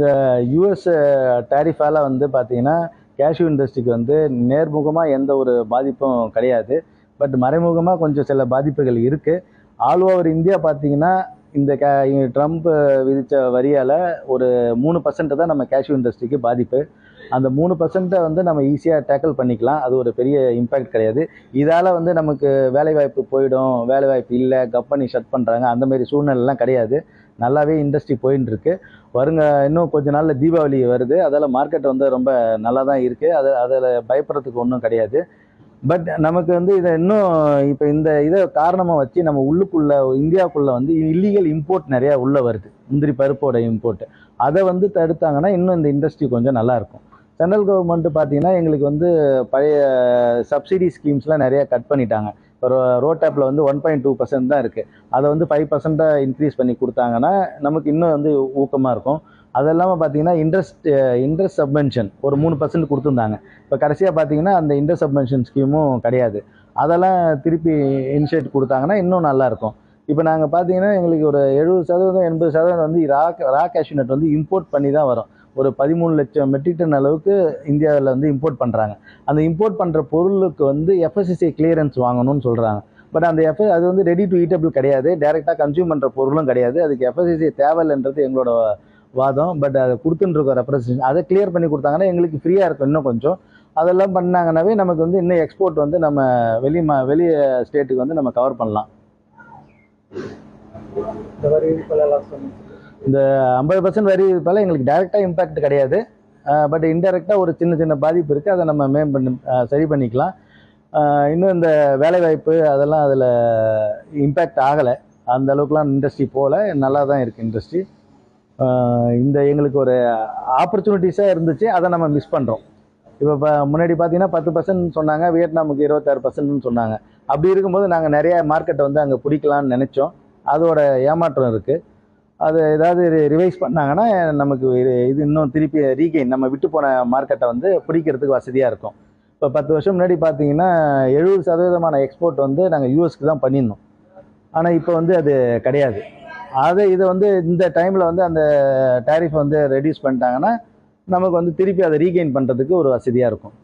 இந்த யூஎஸ் டேரிஃபால வந்து பார்த்தீங்கன்னா கேஷ்யூ இண்டஸ்ட்ரிக்கு வந்து நேர்முகமாக எந்த ஒரு பாதிப்பும் கிடையாது. பட் மறைமுகமாக கொஞ்சம் சில பாதிப்புகள் இருக்குது. ஆல் ஓவர் இந்தியா பார்த்தீங்கன்னா இந்த ட்ரம்ப் விதித்த வரியால் ஒரு 3% தான் நம்ம கேஷ்யூ இண்டஸ்ட்ரிக்கு பாதிப்பு. அந்த 3% வந்து நம்ம ஈஸியாக டேக்கிள் பண்ணிக்கலாம். அது ஒரு பெரிய இம்பேக்ட் கிடையாது. இதால் வந்து நமக்கு வேலைவாய்ப்பு போயிடும், வேலைவாய்ப்பு இல்லை, கம்பெனி ஷட் பண்ணுறாங்க, அந்த மாதிரி சூழ்நிலைலாம் கிடையாது. நல்லாவே இண்டஸ்ட்ரி போயின்னு இருக்கு. இன்னும் கொஞ்ச நாளில் தீபாவளி வருது. அதால் மார்க்கெட் வந்து ரொம்ப நல்லா தான் இருக்குது. அதில் பயப்படுறதுக்கு ஒன்றும் கிடையாது. பட் நமக்கு வந்து இதை இன்னும் இப்போ இந்த இதை காரணமாக வச்சு நம்ம இந்தியாவுக்குள்ளே வந்து இல்லீகல் இம்போர்ட் நிறையா உள்ளே வருது. முந்திரி பருப்போட இம்போர்ட் அதை வந்து தடுத்தாங்கன்னா இன்னும் இந்த இண்டஸ்ட்ரி கொஞ்சம் நல்லாயிருக்கும். சென்ட்ரல் கவர்மெண்ட் பார்த்தீங்கன்னா எங்களுக்கு வந்து பழைய சப்சிடி ஸ்கீம்ஸ்லாம் நிறையா கட் பண்ணிட்டாங்க. ஒரு ரோட்டாப்பில் வந்து 1.2% தான் இருக்குது. அதை வந்து 5% இன்க்ரீஸ் பண்ணி கொடுத்தாங்கன்னா நமக்கு இன்னும் வந்து ஊக்கமாக இருக்கும். அது இல்லாமல் பார்த்தீங்கன்னா இன்ட்ரெஸ்ட் சப்மென்ஷன் ஒரு 3% கொடுத்துருந்தாங்க. இப்போ கடைசியாக பார்த்தீங்கன்னா அந்த இன்ட்ரெஸ்ட் சப்மென்ஷன் ஸ்கீமும் கிடையாது. அதெல்லாம் திருப்பி இனிஷியேட் கொடுத்தாங்கன்னா இன்னும் நல்லாயிருக்கும். இப்போ நாங்கள் பார்த்தீங்கன்னா எங்களுக்கு ஒரு 70% 80% வந்து ரா கேஷ்யூநட் வந்து இம்போர்ட் பண்ணி தான் வரும். ஒரு 13 லட்சம் மெட்ரிக் டன் அளவுக்கு இந்தியாவில் வந்து இம்போர்ட் பண்ணுறாங்க. அந்த இம்போர்ட் பண்ணுற பொருளுக்கு வந்து எஃப்எஸ்எஸ்ஐ கிளியரன்ஸ் வாங்கணும்னு சொல்கிறாங்க. பட் அது வந்து ரெடி டு ஈட்டபிள் கிடையாது, டைரெக்டாக கன்சியூம் பண்ணுற பொருளும் கிடையாது. அதுக்கு எஃப்எஸ்எஸ்ஐ தேவையில்லைன்றது எங்களோட வாதம். பட் அதை கொடுத்துன்னு இருக்க ரெப்ரஸன்டேஷன் அதை கிளியர் பண்ணி கொடுத்தாங்கன்னா எங்களுக்கு ஃப்ரீயாக இருக்கும் இன்னும் கொஞ்சம். அதெல்லாம் பண்ணாங்கன்னாவே நமக்கு வந்து இன்னும் எக்ஸ்போர்ட் வந்து நம்ம வெளி ஸ்டேட்டுக்கு வந்து நம்ம கவர் பண்ணலாம். இந்த 50% வரி விதிப்பால் எங்களுக்கு டைரெக்டாக இம்பேக்ட் கிடையாது. பட் இன்டெரக்டாக ஒரு சின்ன பாதிப்பு இருக்குது. அதை நம்ம சரி பண்ணிக்கலாம். இன்னும் இந்த வேலைவாய்ப்பு அதெல்லாம் அதில் இம்பேக்ட் ஆகலை. அந்த அளவுக்குலாம் இண்டஸ்ட்ரி போகல, நல்லா தான் இருக்குது இண்டஸ்ட்ரி. இந்த எங்களுக்கு ஒரு ஆப்பர்ச்சுனிட்டிஸாக இருந்துச்சு, அதை நம்ம மிஸ் பண்ணுறோம். இப்போ முன்னாடி பார்த்தீங்கன்னா 10% சொன்னாங்க, வியட்நாமுக்கு 26% சொன்னாங்க. அப்படி இருக்கும்போது நாங்கள் நிறைய மார்க்கெட்டை வந்து அங்கே பிடிக்கலான்னு நினச்சோம். அதோட ஏமாற்றம் இருக்குது. அது ஏதாவது ரிவைஸ் பண்ணாங்கன்னா நமக்கு இது இன்னும் திருப்பி ரீகெயின் நம்ம விட்டு போன மார்க்கெட்டை வந்து பிடிக்கிறதுக்கு வசதியாக இருக்கும். இப்போ 10 வருஷம் முன்னாடி பார்த்தீங்கன்னா 70% எக்ஸ்போர்ட் வந்து நாங்கள் யூஎஸ்க்கு தான் பண்ணியிருந்தோம். ஆனால் இப்போ வந்து அது கிடையாது. இதை வந்து இந்த டைமில் வந்து அந்த டேரிஃப் வந்து ரெடியூஸ் பண்ணிட்டாங்கன்னா நமக்கு வந்து திருப்பி அதை ரீகெயின் பண்ணுறதுக்கு ஒரு வசதியாக இருக்கும்.